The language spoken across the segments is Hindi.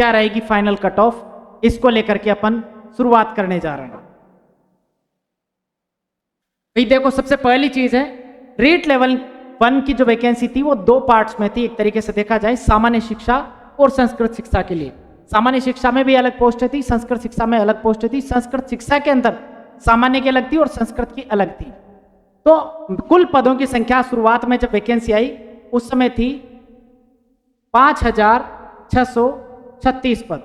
क्या रहेगी फाइनल कट ऑफ, इसको लेकर के अपन शुरुआत करने जा रहे हैं। भाई देखो, सबसे पहली चीज है रीट लेवल 1 की जो वैकेंसी थी वो 2 पार्ट्स में थी। एक तरीके से देखा जाए सामान्य शिक्षा और संस्कृत शिक्षा के लिए। सामान्य शिक्षा में भी अलग पोस्ट थी, संस्कृत शिक्षा में अलग पोस्ट थी। संस्कृत शिक्षा के अंदर सामान्य की अलग थी और संस्कृत की अलग थी। तो कुल पदों की संख्या शुरुआत में जब वैकेंसी आई उस समय थी 5,636 पद।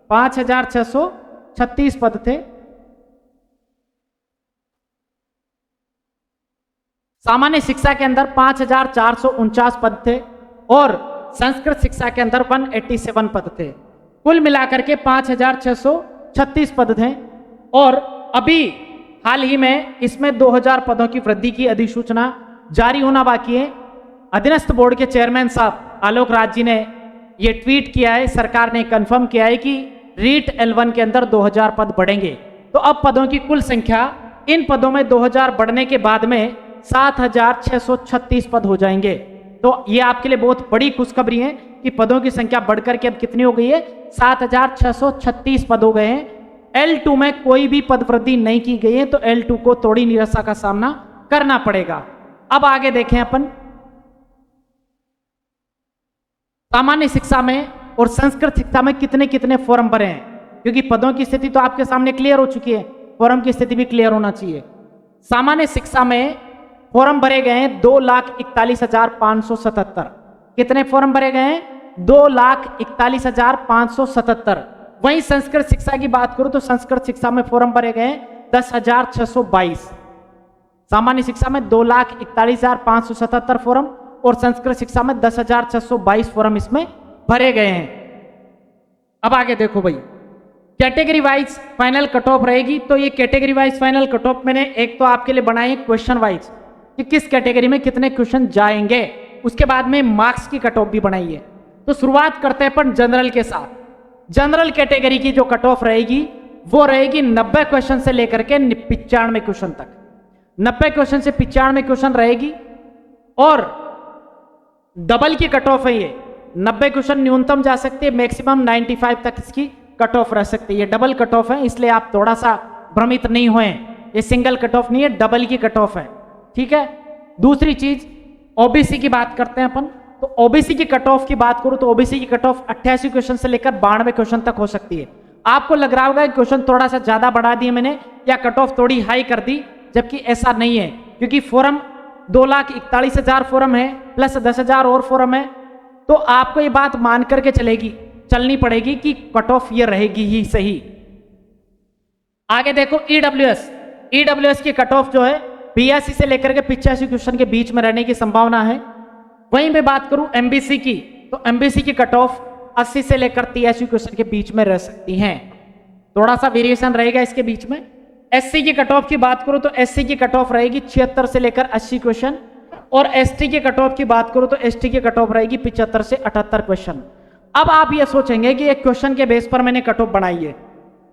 5,636 पद थे। सामान्य शिक्षा के अंदर 5,449 पद थे और संस्कृत शिक्षा के अंदर 187 पद थे। कुल मिलाकर के 5,636 पद थे। और अभी हाल ही में इसमें 2,000 पदों की वृद्धि की अधिसूचना जारी होना बाकी है। अधीनस्थ बोर्ड के चेयरमैन साहब आलोक राज जी ने ये ट्वीट किया है, सरकार ने कंफर्म किया है कि रीट L1 के अंदर 2,000 पद बढ़ेंगे। तो अब पदों की कुल संख्या इन पदों में 2,000 बढ़ने के बाद में 7,636 पद हो जाएंगे। तो ये आपके लिए बहुत बड़ी खुशखबरी है कि पदों की संख्या बढ़कर के अब कितनी हो गई है, 7,636 पद हो गए हैं। L2 में कोई भी पद वृद्धि नहीं की गई है, तो L2 को थोड़ी निराशा का सामना करना पड़ेगा। अब आगे देखें अपन सामान्य शिक्षा में और संस्कृत शिक्षा में कितने कितने फॉर्म भरे हैं, क्योंकि पदों की स्थिति तो आपके सामने क्लियर हो चुकी है, फॉर्म की स्थिति भी क्लियर होना चाहिए। सामान्य शिक्षा में फॉर्म भरे गए हैं 2,41,577। कितने फॉर्म भरे गए हैं, 2,41,577। वहीं संस्कृत शिक्षा की बात करूं तो संस्कृत शिक्षा में फॉर्म भरे गए 10,622। सामान्य शिक्षा में 2,41,577 फॉर्म और संस्कृत शिक्षा में 10,622 फॉर्म इसमें भरे गए हैं। अब आगे देखो भाई, category wise final cut off रहेगी। तो ये category wise final cut off मैंने एक तो आपके लिए बनाई क्वेश्चन वाइज कि किस कैटेगरी में कितने क्वेश्चन जाएंगे, उसके बाद में मार्क्स की कट ऑफ भी बनाई है। तो शुरुआत करते हैं अपन जनरल के साथ। जनरल कैटेगरी की जो कट ऑफ रहेगी वो रहेगी 90 क्वेश्चन से लेकर के 95 क्वेश्चन तक। 90 क्वेश्चन से 95 क्वेश्चन रहेगी और डबल की कट ऑफ है ये। 90 क्वेश्चन न्यूनतम जा सकते हैं, मैक्सिमम 95 तक इसकी कट ऑफ रह सकती है। ये डबल कट ऑफ है, इसलिए आप थोड़ा सा भ्रमित नहीं हुए, ये सिंगल कट ऑफ नहीं है, डबल की कट ऑफ है, ठीक है। दूसरी चीज ओबीसी की बात करते हैं अपन। तो ओबीसी की कट ऑफ की बात करूं तो ओबीसी की कट ऑफ 88 क्वेश्चन से लेकर 92 क्वेश्चन तक हो सकती है। आपको लग रहा होगा कि क्वेश्चन थोड़ा सा ज्यादा बढ़ा दिए मैंने या कट ऑफ थोड़ी हाई कर दी, जबकि ऐसा नहीं है, क्योंकि फॉरम 2,41,000 फॉरम है प्लस 10,000 और फॉरम है। तो आपको ये बात मान करके चलनी पड़ेगी कि कट ऑफ ये रहेगी ही सही। आगे देखो ईडब्ल्यूएस की कट ऑफ जो है 82 से लेकर के 85 क्वेश्चन के बीच में रहने की संभावना है। वहीं मैं बात करूं एमबीसी की, तो एमबीसी की कट ऑफ 80 से लेकर 83 क्वेश्चन के बीच में रह सकती हैं, थोड़ा सा वेरिएशन रहेगा इसके बीच में। एससी की कट ऑफ की बात करूं तो एससी की कट ऑफ रहेगी 76 से लेकर 80 क्वेश्चन और एसटी की कट ऑफ की बात करूं तो एसटी की कट ऑफ रहेगी 75 से 78 क्वेश्चन। अब आप ये सोचेंगे कि एक क्वेश्चन के बेस पर मैंने कट ऑफ बनाई है,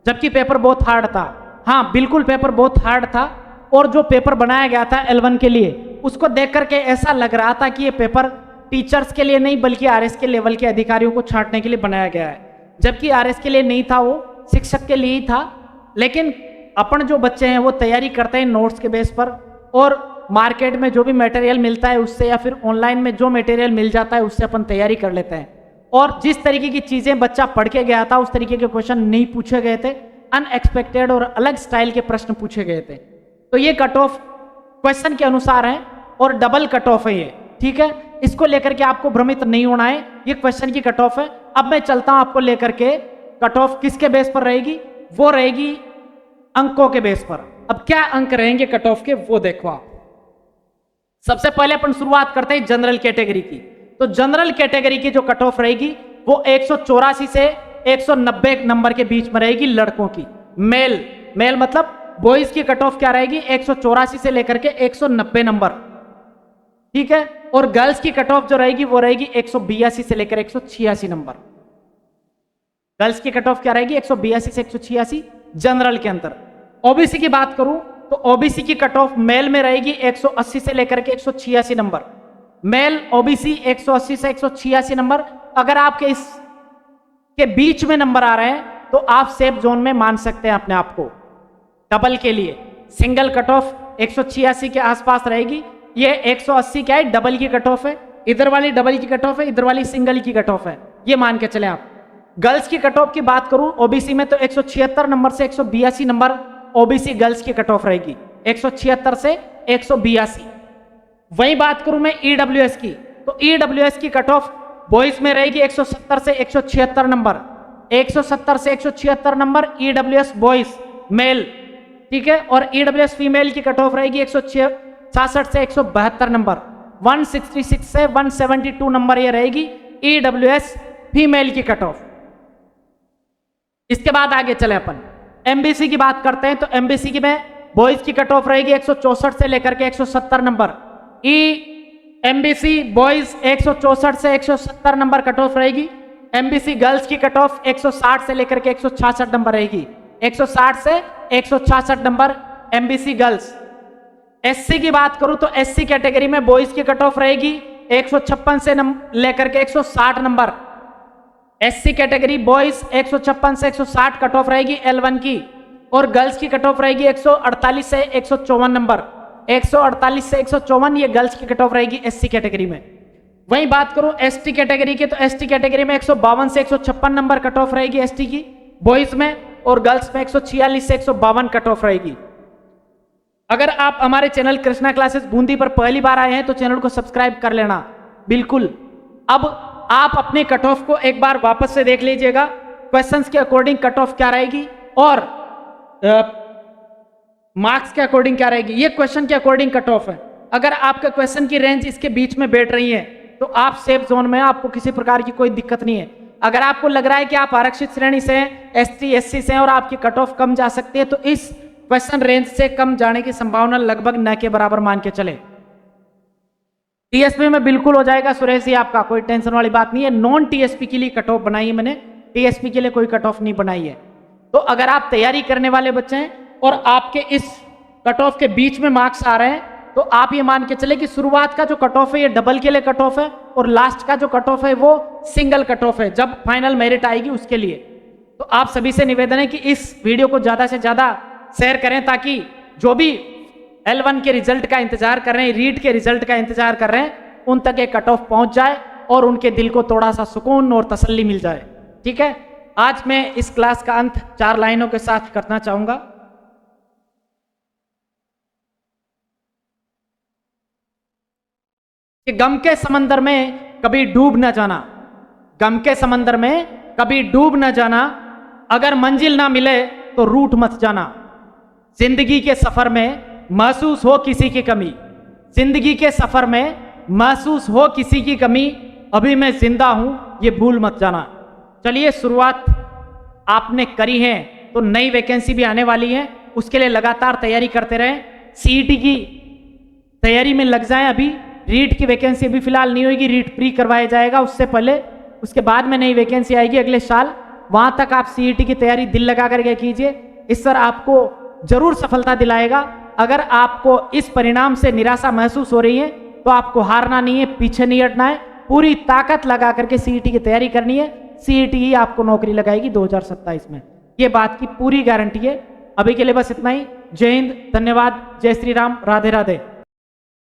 जबकि पेपर बहुत हार्ड था। हाँ बिल्कुल पेपर बहुत हार्ड था, और जो पेपर बनाया गया था L1 के लिए उसको देख करके ऐसा लग रहा था कि ये पेपर टीचर्स के लिए नहीं बल्कि आरएस के लेवल के अधिकारियों को छांटने के लिए बनाया गया है, जबकि आरएस के लिए नहीं था, वो शिक्षक के लिए ही था। लेकिन अपन जो बच्चे हैं वो तैयारी करते हैं नोट्स के बेस पर, और मार्केट में जो भी मटेरियल मिलता है उससे या फिर ऑनलाइन में जो मटेरियल मिल जाता है उससे अपन तैयारी कर लेते हैं। और जिस तरीके की चीजें बच्चा पढ़ के गया था उस तरीके के क्वेश्चन नहीं पूछे गए थे, अनएक्सपेक्टेड और अलग स्टाइल के प्रश्न पूछे गए थे। तो ये कट ऑफ क्वेश्चन के अनुसार है और डबल कट ऑफ है ये, ठीक है। इसको लेकर के आपको भ्रमित नहीं होना है, ये क्वेश्चन की कट ऑफ है। अब मैं चलता हूं आपको लेकर के कट ऑफ किसके बेस पर रहेगी, वो रहेगी अंकों के बेस पर। अब क्या अंक रहेंगे कट ऑफ के वो देखो आप। सबसे पहले अपन शुरुआत करते हैं जनरल कैटेगरी की। तो जनरल कैटेगरी की जो कट ऑफ रहेगी वो 184 से 190 नंबर के बीच में रहेगी लड़कों की। मेल मतलब बॉयज की कट ऑफ क्या रहेगी, 184 से लेकर के 190 नंबर, ठीक है। और गर्ल्स की कट ऑफ जो रहेगी वो रहेगी 182 से लेकर 186 नंबर। गर्ल्स की कट ऑफ क्या रहेगी, 182 से 186 जनरल के अंदर। ओबीसी की बात करूं तो ओबीसी की कट ऑफ मेल में रहेगी 180 से लेकर के 186 नंबर। मेल ओबीसी 180 से 186 नंबर। अगर आपके इस के बीच में नंबर आ रहे हैं तो आप सेफ जोन में मान सकते हैं अपने आप को। डबल के लिए सिंगल कट ऑफ 186 के आसपास रहेगी, ये 180 क्या है, डबल की कट ऑफ है, इधर वाली डबल की कट ऑफ है, इधर वाली सिंगल की कट ऑफ है, ये मान के चले आप। गर्ल्स की कट ऑफ की बात करूं ओबीसी में तो 176 नंबर से 182 नंबर ओबीसी गर्ल्स की कट ऑफ रहेगी, 176 से 182। वही बात करूं मैं ईडब्ल्यूएस की, तो ईडब्ल्यूएस की कट ऑफ बॉयज में रहेगी 170 से 176 नंबर, 170 से 176 नंबर ईडब्ल्यूएस बॉयज मेल, ठीक है। और ईडब्ल्यूएस फीमेल की कट ऑफ रहेगी 166 से 172 नंबर, 166 से 172 नंबर ये रहेगी ईडब्ल्यूएस फीमेल की कट ऑफ। इसके बाद आगे चले अपन एमबीसी की बात करते हैं, तो एमबीसी की में बॉयज की कट ऑफ रहेगी 164 से लेकर के 170 नंबर, एमबीसी बॉयज 164 से 170 नंबर कट ऑफ रहेगी। एमबीसी गर्ल्स की कट ऑफ 160 से लेकर के 166 नंबर रहेगी, 160 से 166 नंबर एमबीसी गर्ल्स। एससी की बात करूं तो एससी कैटेगरी में बॉयज की कट ऑफ रहेगी 156 से लेकर के 160 नंबर, एससी कैटेगरी बॉयज 156 से 160 कट ऑफ रहेगी L1 की, और गर्ल्स की कट ऑफ रहेगी 148 से 154 नंबर, 148 से 154 ये गर्ल्स की कट ऑफ रहेगी एससी कैटेगरी में। वहीं बात करूं एसटी कैटेगरी की, तो एसटी कैटेगरी में 152 से 156 नंबर कट ऑफ रहेगी एसटी की बॉयज में, और गर्ल्स में 146 से 152 कट ऑफ रहेगी। अगर आप हमारे चैनल कृष्णा क्लासेस बूंदी पर पहली बार आए हैं तो चैनल को सब्सक्राइब कर लेना बिल्कुल। अब आप अपने कट ऑफ को एक बार वापस से देख लीजिएगा, क्वेश्चंस के अकॉर्डिंग कट ऑफ क्या रहेगी और मार्क्स के अकॉर्डिंग क्या रहेगी, ये क्वेश्चन के अकॉर्डिंग कट ऑफ है। अगर आपका क्वेश्चन की रेंज इसके बीच में बैठ रही है तो आप सेफ जोन में, आपको किसी प्रकार की कोई दिक्कत नहीं है। अगर आपको लग रहा है कि आप आरक्षित श्रेणी से हैं, एसटी एससी से हैं और आपकी कट ऑफ कम जा सकती है, तो इस क्वेश्चन रेंज से कम जाने की संभावना लगभग न के बराबर मान के चले। टीएसपी में बिल्कुल हो जाएगा सुरेश जी, आपका कोई टेंशन वाली बात नहीं है। नॉन टीएसपी के लिए कट ऑफ बनाई है मैंने, टीएसपी के लिए कोई कट ऑफ नहीं बनाई है। तो अगर आप तैयारी करने वाले बच्चे हैं और आपके इस कट ऑफ के बीच में मार्क्स आ रहे हैं तो आप ये मान के चले कि शुरुआत का जो कट ऑफ है ये डबल के लिए कट ऑफ है और लास्ट का जो कट ऑफ है वो सिंगल कट ऑफ है जब फाइनल मेरिट आएगी उसके लिए। तो आप सभी से निवेदन है कि इस वीडियो को ज्यादा से ज्यादा शेयर करें ताकि जो भी L1 के रिजल्ट का इंतजार कर रहे हैं, रीट के रिजल्ट का इंतजार कर रहे हैं, उन तक एक कट ऑफ पहुंच जाए और उनके दिल को थोड़ा सा सुकून और तसल्ली मिल जाए। ठीक है, आज मैं इस क्लास का अंत 4 लाइनों के साथ करना चाहूंगा। कि गम के समंदर में कभी डूब न जाना, गम के समंदर में कभी डूब न जाना, अगर मंजिल ना मिले तो रूठ मत जाना। जिंदगी के सफर में महसूस हो किसी की कमी, जिंदगी के सफर में महसूस हो किसी की कमी, अभी मैं जिंदा हूं ये भूल मत जाना। चलिए, शुरुआत आपने करी है तो नई वैकेंसी भी आने वाली है, उसके लिए लगातार तैयारी करते रहें। सीईटी की तैयारी में लग जाएं। अभी रीट की वैकेंसी अभी फिलहाल नहीं होगी, रीट प्री करवाया जाएगा उससे पहले, उसके बाद में नई वैकेंसी आएगी अगले साल। वहां तक आप सीईटी की तैयारी दिल लगा करके कीजिए, इस सर आपको जरूर सफलता दिलाएगा। अगर आपको इस परिणाम से निराशा महसूस हो रही है तो आपको हारना नहीं है, पीछे नहीं हटना है, पूरी ताकत लगा करके सीईटी की तैयारी करनी है। सीईटी ही आपको नौकरी लगाएगी 2027 में, ये बात की पूरी गारंटी है। अभी के लिए बस इतना ही। जय हिंद, धन्यवाद, जय श्री राम, राधे राधे।